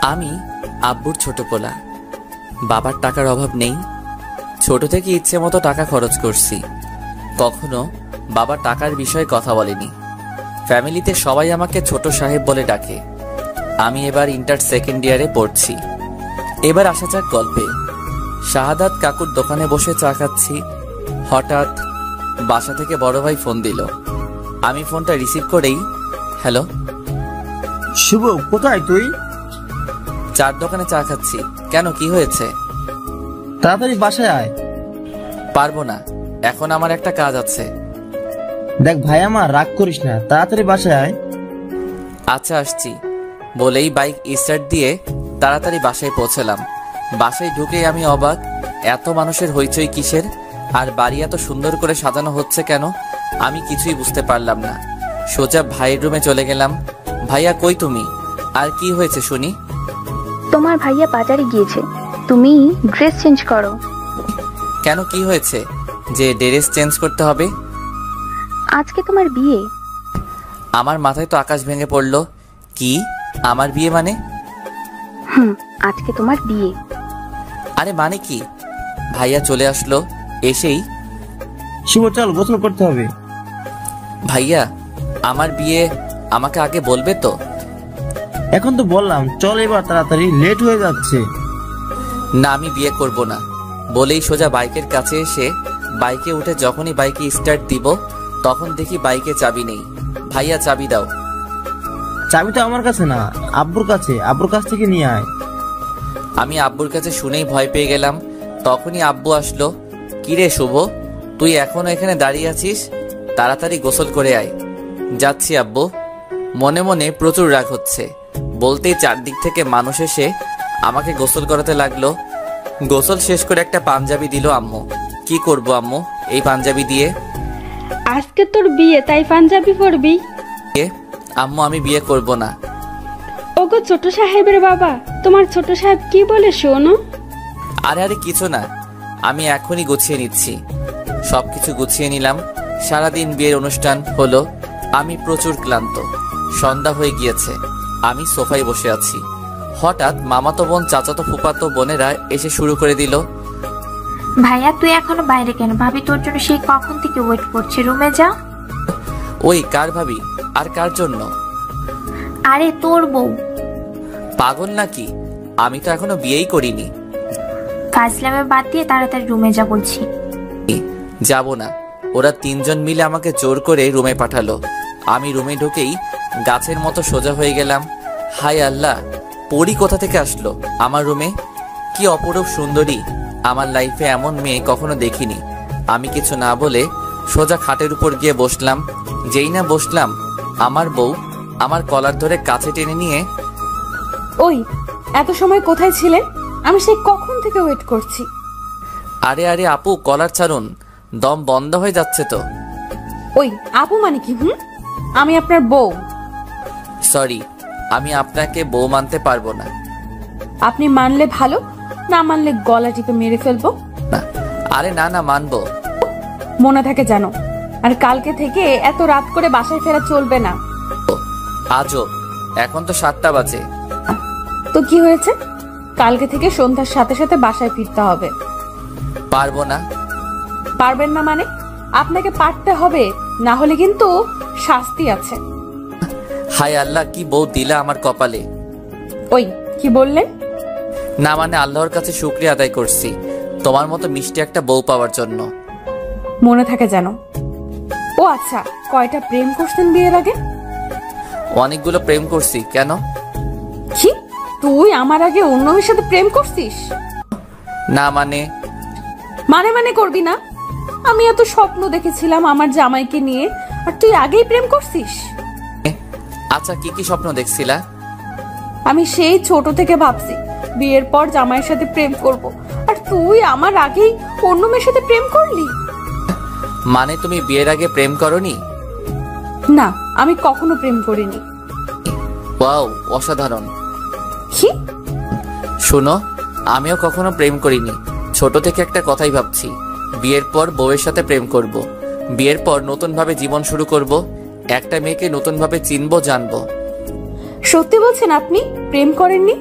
আমি আব্বুর ছোট পোলা। বাবার টাকার অভাব নেই। ছোট থেকে ইচ্ছে মতো টাকা খরচ করছি। কখনো বাবা টাকার বিষয়ে কথা বলেনি। ফ্যামিলিতে সবাই আমাকে ছোট সাহেব বলে ডাকে। আমি এবার ইন্টার সেকেন্ড ইয়ারে পড়ছি। এবার আসা যাক গল্পে। শাহাদাত কাকুর দোকানে বসে চা খাচ্ছি। হঠাৎ বাসা থেকে বড় ভাই ফোন দিল। আমি ফোনটা রিসিভ করেই, হ্যালো। শুভ, কোথায় তুই? চার দোকানে চা খাচ্ছি। কেন, কি হয়েছে? তাড়াতাড়ি বাসায় আয়। পারবো না, এখন আমার একটা কাজ আছে। দেখ ভাই, আমার রাগ করিস না, তাড়াতাড়ি বাসায় আয়। আচ্ছা, আসছি বলেই বাইক স্টার্ট দিয়ে তাড়াতাড়ি বাসায় পৌঁছলাম। বাসায় ঢুকেই আমি অবাক, এত মানুষের হইচই কিসের? আর বাড়ি এত সুন্দর করে সাজানো হচ্ছে কেন? আমি কিছুই বুঝতে পারলাম না। সোজা ভাইয়ের রুমে চলে গেলাম। ভাইয়া কই তুমি? আর কি হয়েছে শুনি? তোমার ভাইয়া বাজারে গিয়েছে, তুমি ড্রেস চেঞ্জ করো। কেন, কি হয়েছে যে ড্রেস চেঞ্জ করতে হবে? আজকে তোমার বিয়ে। আমার মাথায় তো আকাশ ভেঙে পড়লো। কি, আমার বিয়ে মানে? আজকে তোমার বিয়ে। আরে মানে কি? ভাইয়া চলে আসলো। এসেই, শুভ চল, গোসল করতে হবে। ভাইয়া আমার বিয়ে, আমাকে আগে বলবে তো? এখন তো বললাম, চল এবার তাড়াতাড়ি, লেট হয়ে যাচ্ছে। না, আমি বিয়ে করব না বলেই সোজা বাইকের কাছে এসে বাইকে উঠে যখনই বাইকে স্টার্ট দিব তখন দেখি বাইকে চাবি নেই। ভাইয়া চাবি দাও। চাবি তো আমার কাছে না, আব্বুর কাছে, আব্বুর কাছ থেকে নিয়ে আয়। আমি আব্বুর কাছে শুনেই ভয় পেয়ে গেলাম। তখনই আব্বু আসলো। কিরে শুভ, তুই এখনো এখানে দাঁড়িয়ে আছিস? তাড়াতাড়ি গোসল করে আয়। যাচ্ছি আব্বু। মনে মনে প্রচুর রাগ হচ্ছে। বলতেই চারদিক থেকে মানুষ এসে আমাকে গোসল করাতে লাগলো। গোসল শেষ করে একটা পাঞ্জাবি দিল আম্মু। কি করব আম্মু এই পাঞ্জাবি দিয়ে? আজকে তোর বিয়ে, তাই পাঞ্জাবি পরবি? আম্মু আমি বিয়ে করব না। ওগো ছোট সাহেবের বাবা, তোমার ছোট সাহেব কি বলে শোনো? আরে আরে কিছু না, আমি এখনই গুছিয়ে নিচ্ছি। সবকিছু গুছিয়ে নিলাম। সারাদিন বিয়ের অনুষ্ঠান হলো। আমি প্রচুর ক্লান্ত। সন্ধ্যা হয়ে গিয়েছে। আমি সোফায় বসে আছি। হঠাৎ মামাতো বোন, চাচাতো ফুপাতো বোনেরা এসে শুরু করে দিল। ভাইয়া তুই এখনো বাইরে কেন? ভাবি তোর জন্য সেই কখন থেকে ওয়েট করছে, রুমে যা। ওই কার ভাবি? আর কার জন্য? আরে তোর বউ। পাগল নাকি? আমি তো এখনো বিয়েই করিনি। ফাজলামে বাদ দিয়ে তাড়াতাড়ি রুমে যা বলছি। যাব না। ওরা তিনজন মিলে আমাকে জোর করে রুমে পাঠালো। আমি রুমে ঢুকেই গাছের মতো সোজা হয়ে গেলাম। হায় আল্লাহ, পরি কোথা থেকে আসলো আমার রুমে? কি অপরূপ সুন্দরী! আমার লাইফে এমন মেয়ে কখনো দেখিনি। আমি কিছু না বলে সোজা খাটের উপর গিয়ে বসলাম। যেই না বসলাম, আমার বউ আমার কলার ধরে কাছে টেনে নিয়ে, ওই এত সময় কোথায় ছিলে? আমি সেই কখন থেকে ওয়েট করছি। আরে আরে আপু, কলার ছাড়ুন, দম বন্ধ হয়ে যাচ্ছে তো। ওই আপু মানে কি? আমি আপনার বউ। সরি, আমি আপনাকে বউ মানতে পারবো না। আপনি মানলে ভালো, না মানলে গলা টিপে মেরে ফেলবো। না, আরে না না, মানবো। মনে থাকে জানো। আর কালকে থেকে এত রাত করে বাসায় ফেরা চলবে না। আজও, এখন তো 7টা বাজে। তো কি হয়েছে? কালকে থেকে সন্ধ্যার সাথে সাথে বাসায় ফিরতে হবে। পারবো না। পারবেন না মানে? আপনাকে পারতে হবে, না হলে কিন্তু শাস্তি আছে। হায় আল্লাহ, কি বউ দিলা আমার কপালে। ওই কি বললেন? না মানে আল্লাহর কাছে শুকরিয়া আদায় করছি তোমার মতো মিষ্টি একটা বউ পাওয়ার জন্য। মনে থাকে জানো। ও আচ্ছা, কয়টা প্রেম করছেন বিয়ের আগে? অনেকগুলো প্রেম করছি। কেন? কি, তুই আমার আগে অন্য মেয়ের সাথে প্রেম করছিস? না মানে? মানে মানে করবি না? আমি এত স্বপ্ন দেখেছিলাম আমার জামাইকে নিয়ে, আর তুই আগেই প্রেম করছিস? আচ্ছা, কি কি স্বপ্ন দেখছিলা? আমি সেই ছোট থেকে ভাবছি বিয়ের পর জামাইয়ের সাথে প্রেম করব, আর তুই আমার আগেই অন্য মেয়ের সাথে প্রেম করলি। মানে তুমি বিয়ের আগে প্রেম করনি? না, আমি কখনো প্রেম করিনি। ওয়াও, অসাধারণ। কি? শুনো, আমিও কখনো প্রেম করিনি। ছোট থেকে একটা কথাই ভাবছি, বিয়ের পর বউয়ের সাথে প্রেম করব। বিয়ের পর নতুন ভাবে জীবন শুরু করব। একটা মেয়েকে নতুন ভাবে চিনবো, জানবো। সত্যি বলছেন আপনি প্রেম করেননি?